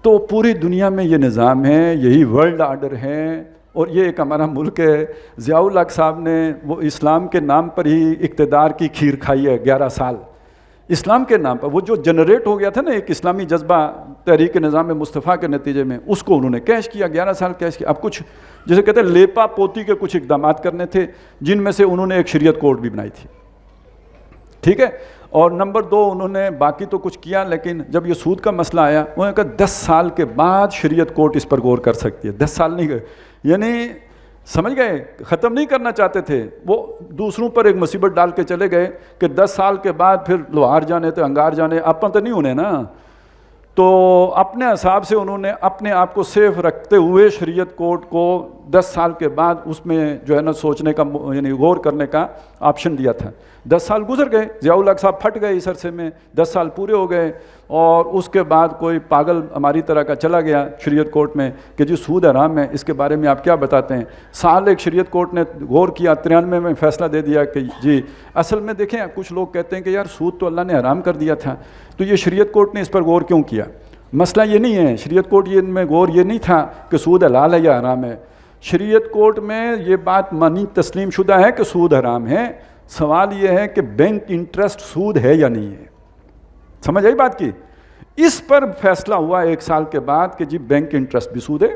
تو پوری دنیا میں یہ نظام ہے, یہی ورلڈ آرڈر ہے, اور یہ ایک ہمارا ملک ہے. ضیاء الحق صاحب نے وہ اسلام کے نام پر ہی اقتدار کی کھیر کھائی ہے 11 سال, اسلام کے نام پر. وہ جو جنریٹ ہو گیا تھا نا ایک اسلامی جذبہ تحریک نظام مصطفیٰ کے نتیجے میں, اس کو انہوں نے کیش کیا, 11 سال کیش کیا. اب کچھ جیسے کہتے ہیں لیپا پوتی کے کچھ اقدامات کرنے تھے, جن میں سے انہوں نے ایک شریعت کورٹ بھی بنائی تھی, ٹھیک ہے. اور نمبر 2 انہوں نے باقی تو کچھ کیا, لیکن جب یہ سود کا مسئلہ آیا انہوں نے کہا 10 سال کے بعد شریعت کورٹ اس پر غور کر سکتی ہے. 10 سال نہیں گئے, یعنی سمجھ گئے, ختم نہیں کرنا چاہتے تھے. وہ دوسروں پر ایک مصیبت ڈال کے چلے گئے کہ 10 سال کے بعد پھر لوہار جانے تو انگار جانے, اپن تو نہیں ہونے نا. تو اپنے حساب سے انہوں نے اپنے آپ کو سیف رکھتے ہوئے شریعت کورٹ کو 10 سال کے بعد اس میں جو ہے نا سوچنے کا یعنی غور کرنے کا آپشن دیا تھا. 10 سال گزر گئے, ضیاء الحق صاحب پھٹ گئے اس عرصے میں, 10 سال پورے ہو گئے, اور اس کے بعد کوئی پاگل ہماری طرح کا چلا گیا شریعت کورٹ میں کہ جی سود حرام ہے, اس کے بارے میں آپ کیا بتاتے ہیں. سال ایک شریعت کورٹ نے غور کیا, 93 میں فیصلہ دے دیا کہ جی اصل میں دیکھیں کچھ لوگ کہتے ہیں کہ یار سود تو اللہ نے حرام کر دیا تھا, تو یہ شریعت کورٹ نے اس پر غور کیوں کیا. مسئلہ یہ نہیں ہے, شریعت کورٹ یہ میں غور یہ نہیں تھا کہ سود حلال ہے یا حرام ہے. شریعت کورٹ میں یہ بات مانی تسلیم شدہ ہے کہ سود حرام ہے. سوال یہ ہے کہ بینک انٹرسٹ سود ہے یا نہیں ہے. سمجھ آئی بات کی. اس پر فیصلہ ہوا 1 سال کے بعد کہ جی بینک انٹرسٹ بھی سود ہے,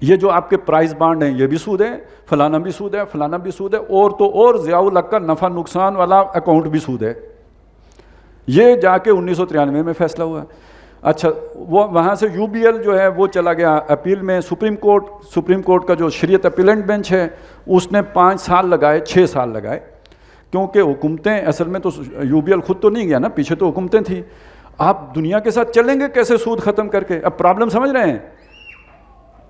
یہ جو آپ کے پرائز بانڈ ہیں یہ بھی سود ہے, فلانا بھی سود ہے, فلانا بھی سود ہے, اور تو اور ضیاء الحق کا نفع نقصان والا اکاؤنٹ بھی سود ہے. یہ جا کے 1993 میں فیصلہ ہوا. اچھا وہ وہاں سے UBL جو ہے وہ چلا گیا اپیل میں سپریم کورٹ کا جو شریعت اپیلنٹ بینچ ہے اس نے 5 سال لگائے, 6 سال لگائے, کیونکہ حکومتیں اصل میں تو UBL خود تو نہیں گیا نا, پیچھے تو حکومتیں تھیں. آپ دنیا کے ساتھ چلیں گے کیسے سود ختم کر کے. اب پرابلم سمجھ رہے ہیں,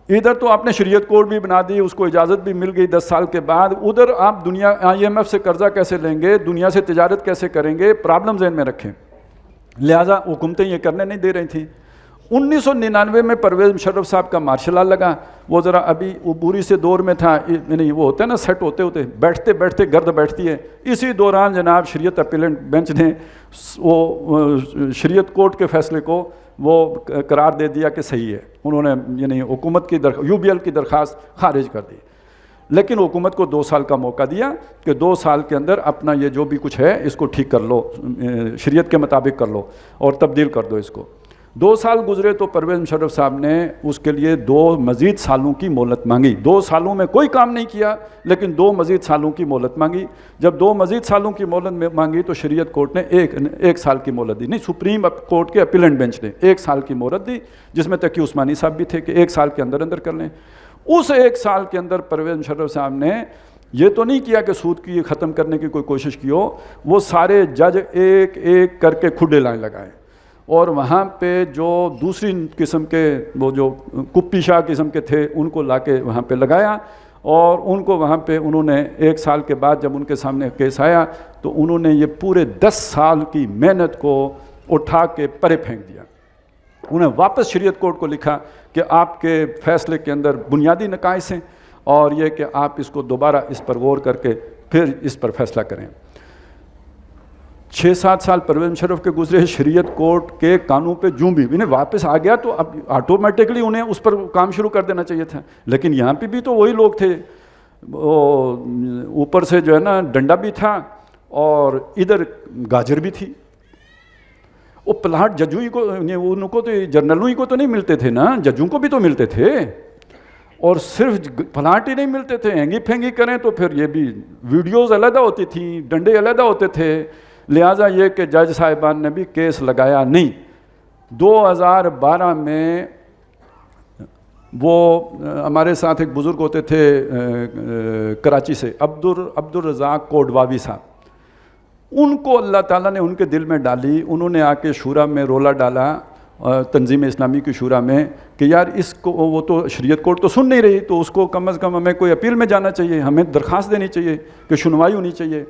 ادھر تو آپ نے شریعت کورٹ بھی بنا دی, اس کو اجازت بھی مل گئی 10 سال کے بعد, ادھر آپ دنیا IMF سے قرضہ کیسے لیں گے, دنیا سے تجارت کیسے کریں گے. پرابلم ذہن میں رکھیں. لہٰذا حکومتیں یہ کرنے نہیں دے رہی تھیں. 1999 میں پرویز مشرف صاحب کا مارشل لا لگا, وہ ذرا ابھی عبوری سے دور میں تھا, یعنی وہ ہوتا ہے نا سیٹ ہوتے ہوتے بیٹھتے بیٹھتے گرد بیٹھتی ہے. اسی دوران جناب شریعت اپیلنٹ بینچ نے وہ شریعت کورٹ کے فیصلے کو وہ قرار دے دیا کہ صحیح ہے. انہوں نے یعنی حکومت کی UBL کی درخواست خارج کر دی, لیکن حکومت کو 2 سال کا موقع دیا کہ 2 سال کے اندر اپنا یہ جو بھی کچھ ہے اس کو ٹھیک کر لو, شریعت کے مطابق کر لو اور تبدیل کر دو اس کو. 2 سال گزرے تو پرویز مشرف صاحب نے اس کے لیے 2 مزید سالوں کی مہلت مانگی. 2 سالوں میں کوئی کام نہیں کیا, لیکن 2 مزید سالوں کی مہلت مانگی. جب 2 مزید سالوں کی مہلت مانگی تو شریعت کورٹ نے ایک سال کی مہلت دی, نہیں سپریم کورٹ کے اپیلنٹ بینچ نے 1 سال کی مہلت دی, جس میں تقی عثمانی صاحب بھی تھے کہ 1 سال کے اندر اندر کر لیں. اس 1 سال کے اندر پرویز مشرف صاحب نے یہ تو نہیں کیا کہ سود کی ختم کرنے کی کوئی کوشش کی ہو, وہ سارے جج ایک ایک کر کے کھڈے لائن لگائے, اور وہاں پہ جو دوسری قسم کے وہ جو کپی شاہ قسم کے تھے ان کو لا کے وہاں پہ لگایا, اور ان کو وہاں پہ انہوں نے 1 سال کے بعد جب ان کے سامنے کیس آیا تو انہوں نے یہ پورے 10 سال کی محنت کو اٹھا کے پرے پھینک دیا. انہیں واپس شریعت کورٹ کو لکھا کہ آپ کے فیصلے کے اندر بنیادی نقائص ہیں, اور یہ کہ آپ اس کو دوبارہ اس پر غور کر کے پھر اس پر فیصلہ کریں. 6-7 سال پرویز مشرف کے گزرے, شریعت کورٹ کے قانون پہ جوں بھی انہیں واپس آ گیا تو اب آٹومیٹکلی انہیں اس پر کام شروع کر دینا چاہیے تھا. لیکن یہاں پہ بھی تو وہی لوگ تھے, اوپر سے جو ہے نا ڈنڈا بھی تھا اور ادھر گاجر بھی تھی. وہ پلاٹ ججوں ہی کو, ان کو تو جرنلوں ہی کو تو نہیں ملتے تھے نا, ججوں کو بھی تو ملتے تھے, اور صرف پلاٹ ہی نہیں ملتے تھے. ہینگی پھینگی کریں تو پھر یہ بھی ویڈیوز علیحدہ ہوتی تھیں, ڈنڈے علیحدہ ہوتے تھے. لہٰذا یہ کہ جج صاحبان نے بھی کیس لگایا نہیں. 2012 میں وہ ہمارے ساتھ ایک بزرگ ہوتے تھے کراچی سے, عبدالرزاق کوڈواوی صاحب, ان کو اللہ تعالیٰ نے ان کے دل میں ڈالی. انہوں نے آ کے شورا میں رولا ڈالا, تنظیم اسلامی کی شورا میں, کہ یار اس کو وہ تو شریعت کورٹ تو سن نہیں رہی, تو اس کو کم از کم ہمیں کوئی اپیل میں جانا چاہیے, ہمیں درخواست دینی چاہیے کہ سنوائی ہونی چاہیے.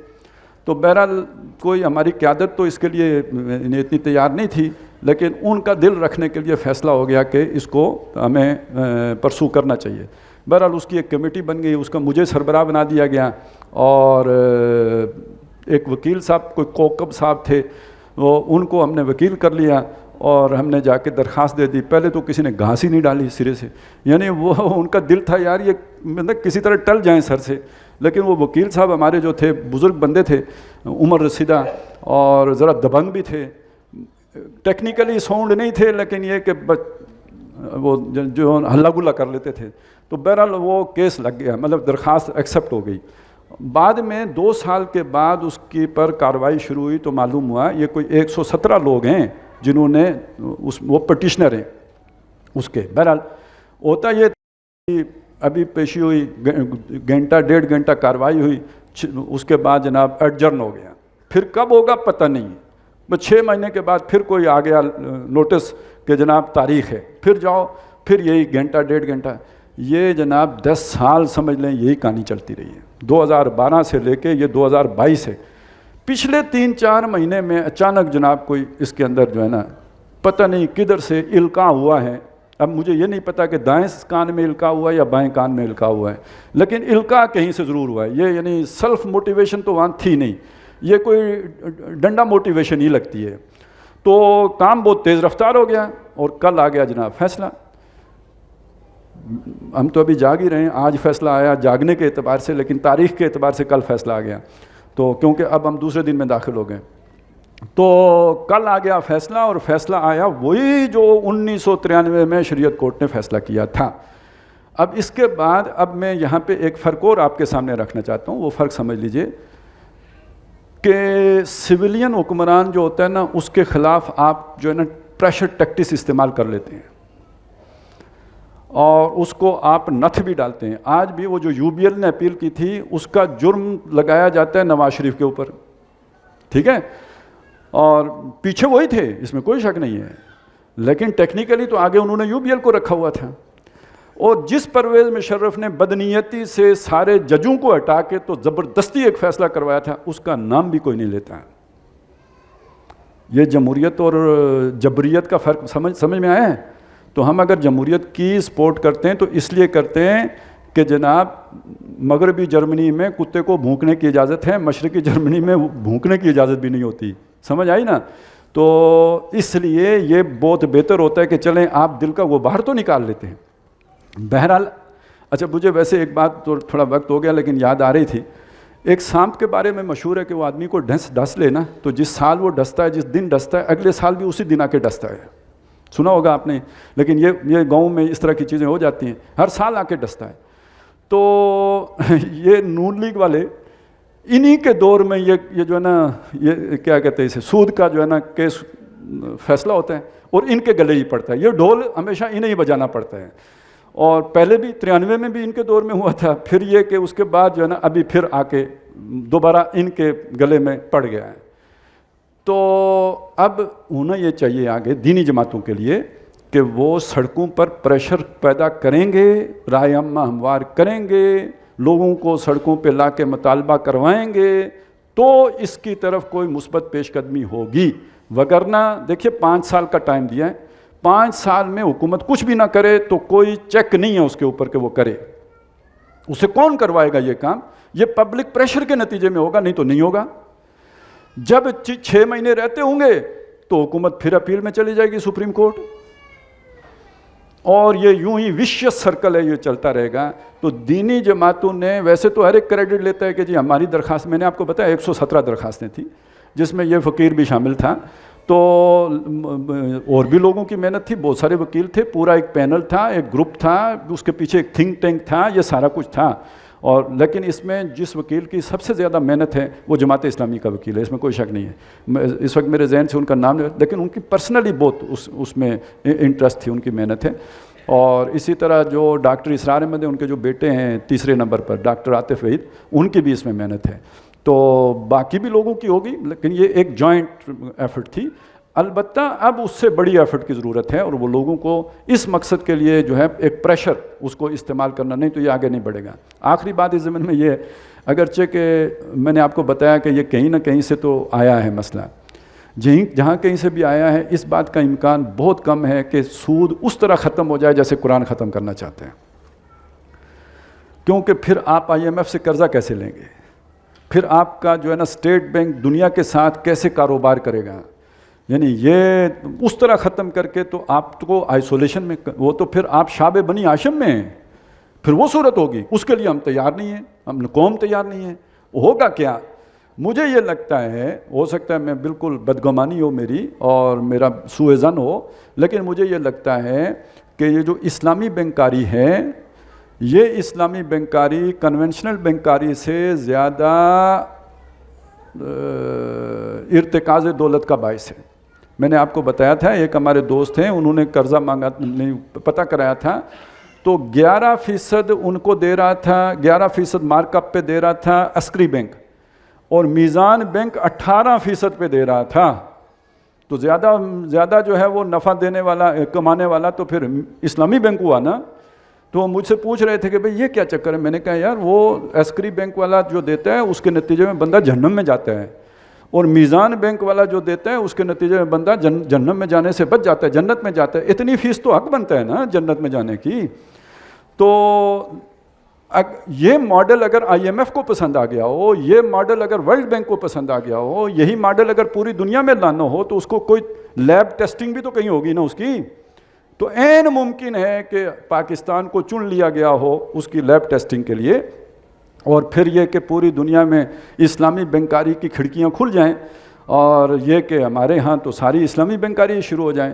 تو بہرحال کوئی ہماری قیادت تو اس کے لیے اتنی تیار نہیں تھی, لیکن ان کا دل رکھنے کے لیے فیصلہ ہو گیا کہ اس کو ہمیں پرسو کرنا چاہیے. بہرحال اس کی ایک کمیٹی بن گئی, اس کا مجھے سربراہ بنا دیا گیا, اور ایک وکیل صاحب کوئی کوکب صاحب تھے, وہ ان کو ہم نے وکیل کر لیا, اور ہم نے جا کے درخواست دے دی. پہلے تو کسی نے گھاس ہی نہیں ڈالی سرے سے, یعنی وہ ان کا دل تھا یار یہ مطلب کسی طرح ٹل جائیں سر سے. لیکن وہ وکیل صاحب ہمارے جو تھے بزرگ بندے تھے, عمر رسیدہ اور ذرا دبنگ بھی تھے, ٹیکنیکلی ساؤنڈ نہیں تھے لیکن یہ کہ وہ جو ہلا گلا کر لیتے تھے. تو بہرحال وہ کیس لگ گیا, مطلب درخواست ایکسیپٹ ہو گئی. بعد میں 2 سال کے بعد اس کی پر کارروائی شروع ہوئی تو معلوم ہوا یہ کوئی 117 لوگ ہیں جنہوں نے وہ پٹیشنر ہیں اس کے. بہرحال ہوتا یہ ابھی پیشی ہوئی, گھنٹہ 1.5 گھنٹہ کارروائی ہوئی, اس کے بعد جناب ایڈجرن ہو گیا. پھر کب ہوگا پتہ نہیں, بس 6 مہینے کے بعد پھر کوئی آ گیا نوٹس کہ جناب تاریخ ہے, پھر جاؤ, پھر یہی گھنٹہ 1.5 گھنٹہ. یہ جناب 10 سال سمجھ لیں یہی کہانی چلتی رہی ہے, 2012 سے لے کے یہ 2022 ہے. پچھلے 3-4 مہینے میں اچانک جناب کوئی اس کے اندر جو ہے نا پتہ نہیں کدھر سے القاء ہوا ہے. اب مجھے یہ نہیں پتا کہ دائیں کان میں القاء ہوا ہے یا بائیں کان میں القاء ہوا ہے, لیکن القاء کہیں سے ضرور ہوا ہے. یہ یعنی سیلف موٹیویشن تو وہاں تھی نہیں, یہ کوئی ڈنڈا موٹیویشن ہی لگتی ہے. تو کام بہت تیز رفتار ہو گیا اور کل آ گیا جناب فیصلہ. ہم تو ابھی جاگ ہی رہے ہیں, آج فیصلہ آیا جاگنے کے اعتبار سے, لیکن تاریخ کے اعتبار سے کل فیصلہ آ گیا. تو کیونکہ اب ہم دوسرے دن میں داخل ہو گئے, تو کل آ گیا فیصلہ. اور فیصلہ آیا وہی جو 1993 میں شریعت کورٹ نے فیصلہ کیا تھا. اب اس کے بعد اب میں یہاں پہ ایک فرق اور آپ کے سامنے رکھنا چاہتا ہوں, وہ فرق سمجھ لیجئے کہ سویلین حکمران جو ہوتا ہے نا اس کے خلاف آپ جو ہے نا پریشر ٹیکٹکس استعمال کر لیتے ہیں اور اس کو آپ نتھ بھی ڈالتے ہیں. آج بھی وہ جو UBL نے اپیل کی تھی اس کا جرم لگایا جاتا ہے نواز شریف کے اوپر, ٹھیک ہے, اور پیچھے وہی تھے, اس میں کوئی شک نہیں ہے, لیکن ٹیکنیکلی تو آگے انہوں نے UBL کو رکھا ہوا تھا. اور جس پرویز مشرف نے بدنیتی سے سارے ججوں کو ہٹا کے تو زبردستی ایک فیصلہ کروایا تھا, اس کا نام بھی کوئی نہیں لیتا. یہ جمہوریت اور جبریت کا فرق سمجھ میں آیا ہے. تو ہم اگر جمہوریت کی سپورٹ کرتے ہیں تو اس لیے کرتے ہیں کہ جناب مغربی جرمنی میں کتے کو بھونکنے کی اجازت ہے, مشرقی جرمنی میں بھونکنے کی اجازت بھی نہیں ہوتی. سمجھ آئی نا؟ تو اس لیے یہ بہت بہتر ہوتا ہے کہ چلیں آپ دل کا وہ باہر تو نکال لیتے ہیں. بہرحال اچھا, مجھے ویسے ایک بات تو تھوڑا وقت ہو گیا لیکن یاد آ رہی تھی. ایک سانپ کے بارے میں مشہور ہے کہ وہ آدمی کو ڈس لے نا تو جس سال وہ ڈستا ہے, جس دن ڈستا ہے, اگلے سال بھی اسی دن آ کے ڈستا ہے. سنا ہوگا آپ نے, لیکن یہ گاؤں میں اس طرح کی چیزیں ہو جاتی ہیں, ہر سال آ کے ڈستا ہے. تو یہ نون لیگ والے انہی کے دور میں یہ جو ہے نا یہ کیا کہتے ہیں اسے, سود کا جو ہے نا کیس فیصلہ ہوتا ہے اور ان کے گلے ہی پڑتا ہے. یہ ڈھول ہمیشہ انہیں ہی بجانا پڑتا ہے. اور پہلے بھی 93 میں بھی ان کے دور میں ہوا تھا, پھر یہ کہ اس کے بعد جو ہے نا ابھی پھر آ کے دوبارہ ان کے گلے میں پڑ گیا ہے. تو اب ہونا یہ چاہیے آگے دینی جماعتوں کے لیے کہ وہ سڑکوں پر پریشر پیدا کریں گے, رائے عامہ ہموار کریں گے, لوگوں کو سڑکوں پہ لا کے مطالبہ کروائیں گے, تو اس کی طرف کوئی مثبت پیش قدمی ہوگی. وگرنہ دیکھیے 5 سال کا ٹائم دیا ہے, 5 سال میں حکومت کچھ بھی نہ کرے تو کوئی چیک نہیں ہے اس کے اوپر کہ وہ کرے. اسے کون کروائے گا یہ کام؟ یہ پبلک پریشر کے نتیجے میں ہوگا, نہیں تو نہیں ہوگا. جب 6 مہینے رہتے ہوں گے تو حکومت پھر اپیل میں چلی جائے گی سپریم کورٹ, اور یہ یوں ہی وشیس سرکل ہے, یہ چلتا رہے گا. تو دینی جماعتوں نے ویسے تو ہر ایک کریڈٹ لیتا ہے کہ جی ہماری درخواست, میں نے آپ کو بتایا 117 درخواستیں تھیں جس میں یہ فقیر بھی شامل تھا, تو اور بھی لوگوں کی محنت تھی, بہت سارے وکیل تھے, پورا ایک پینل تھا, ایک گروپ تھا, اس کے پیچھے ایک تھنک ٹینک تھا, یہ سارا کچھ تھا. اور لیکن اس میں جس وکیل کی سب سے زیادہ محنت ہے وہ جماعت اسلامی کا وکیل ہے, اس میں کوئی شک نہیں ہے. اس وقت میرے ذہن سے ان کا نام نہیں, لیکن ان کی پرسنلی بہت اس میں انٹرسٹ تھی, ان کی محنت ہے. اور اسی طرح جو ڈاکٹر اسرار احمد ہیں, ان کے جو بیٹے ہیں 3 نمبر پر ڈاکٹر عاطف وحید, ان کی بھی اس میں محنت ہے. تو باقی بھی لوگوں کی ہوگی, لیکن یہ ایک جوائنٹ ایفرٹ تھی. البتہ اب اس سے بڑی ایفرٹ کی ضرورت ہے, اور وہ لوگوں کو اس مقصد کے لیے جو ہے ایک پریشر اس کو استعمال کرنا, نہیں تو یہ آگے نہیں بڑھے گا. آخری بات اس زمین میں یہ ہے, اگرچہ کہ میں نے آپ کو بتایا کہ یہ کہیں نہ کہیں سے تو آیا ہے مسئلہ, جہاں کہیں سے بھی آیا ہے, اس بات کا امکان بہت کم ہے کہ سود اس طرح ختم ہو جائے جیسے قرآن ختم کرنا چاہتے ہیں. کیونکہ پھر آپ IMF سے قرضہ کیسے لیں گے, پھر آپ کا جو ہے نا اسٹیٹ بینک دنیا کے ساتھ کیسے کاروبار کرے گا, یعنی یہ اس طرح ختم کر کے تو آپ کو آئسولیشن میں، وہ تو پھر آپ شعب بنی ہاشم میں ہیں، پھر وہ صورت ہوگی، اس کے لیے ہم تیار نہیں ہیں، ہم قوم تیار نہیں ہے۔ ہوگا کیا؟ مجھے یہ لگتا ہے، ہو سکتا ہے میں بالکل بدگمانی ہو میری اور میرا سوء ظن ہو، لیکن مجھے یہ لگتا ہے کہ یہ جو اسلامی بینکاری ہے، یہ اسلامی بینکاری کنونشنل بینکاری سے زیادہ ارتکاز دولت کا باعث ہے۔ میں نے آپ کو بتایا تھا، ایک ہمارے دوست ہیں، انہوں نے قرضہ مانگا، نہیں پتہ کرایا تھا، تو 11% ان کو دے رہا تھا، 11% مارک اپ پہ دے رہا تھا عسکری بینک، اور میزان بینک 18% پہ دے رہا تھا۔ تو زیادہ جو ہے وہ نفع دینے والا، کمانے والا تو پھر اسلامی بینک ہوا نا۔ تو وہ مجھ سے پوچھ رہے تھے کہ بھئی یہ کیا چکر ہے؟ میں نے کہا یار وہ عسکری بینک والا جو دیتا ہے اس کے نتیجے میں بندہ جہنم میں جاتا ہے، اور میزان بینک والا جو دیتا ہے اس کے نتیجے میں بندہ جہنم میں جانے سے بچ جاتا ہے، جنت میں جاتا ہے۔ اتنی فیس تو حق بنتا ہے نا جنت میں جانے کی۔ تو یہ ماڈل اگر آئی ایم ایف کو پسند آ گیا ہو، یہ ماڈل اگر ورلڈ بینک کو پسند آ گیا ہو، یہی ماڈل اگر پوری دنیا میں لانا ہو تو اس کو کوئی لیب ٹیسٹنگ بھی تو کہیں ہوگی نا اس کی۔ تو عین ممکن ہے کہ پاکستان کو چن لیا گیا ہو اس کی لیب ٹیسٹنگ کے لیے، اور پھر یہ کہ پوری دنیا میں اسلامی بینکاری کی کھڑکیاں کھل جائیں، اور یہ کہ ہمارے ہاں تو ساری اسلامی بینکاری شروع ہو جائیں۔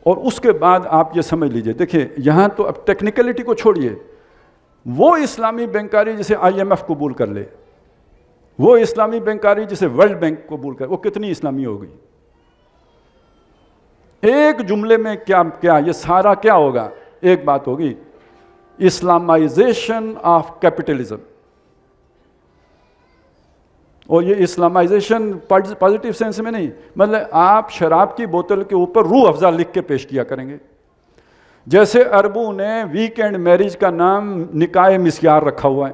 اور اس کے بعد آپ یہ سمجھ لیجئے، دیکھیں یہاں تو اب ٹیکنیکلٹی کو چھوڑیے، وہ اسلامی بینکاری جسے آئی ایم ایف قبول کر لے، وہ اسلامی بینکاری جسے ورلڈ بینک قبول کر، وہ کتنی اسلامی ہوگی؟ ایک جملے میں کیا یہ سارا کیا ہوگا؟ ایک بات ہوگی، اسلامائزیشن آف کیپٹلزم۔ اور یہ اسلامائزیشن پازیٹیو سینس میں نہیں، مطلب آپ شراب کی بوتل کے اوپر روح افزا لکھ کے پیش کیا کریں گے، جیسے عربوں نے ویکینڈ میرج کا نام نکاح مسیار رکھا ہوا ہے۔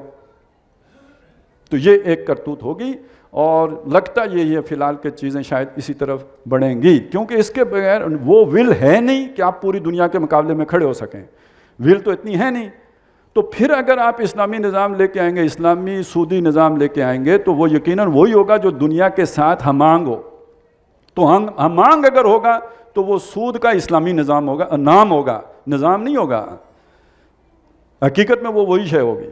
تو یہ ایک کرتوت ہوگی، اور لگتا یہ ہے فی الحال کہ چیزیں شاید اسی طرف بڑھیں گی، کیونکہ اس کے بغیر وہ ول ہے نہیں کہ آپ پوری دنیا کے مقابلے میں کھڑے ہو سکیں، ول تو اتنی ہے نہیں۔ تو پھر اگر آپ اسلامی نظام لے کے آئیں گے، اسلامی سودی نظام لے کے آئیں گے، تو وہ یقیناً وہی ہوگا جو دنیا کے ساتھ ہمانگ ہو۔ تو ہمانگ اگر ہوگا تو وہ سود کا اسلامی نظام ہوگا، نام ہوگا، نظام نہیں ہوگا، حقیقت میں وہ وہی شے ہوگی۔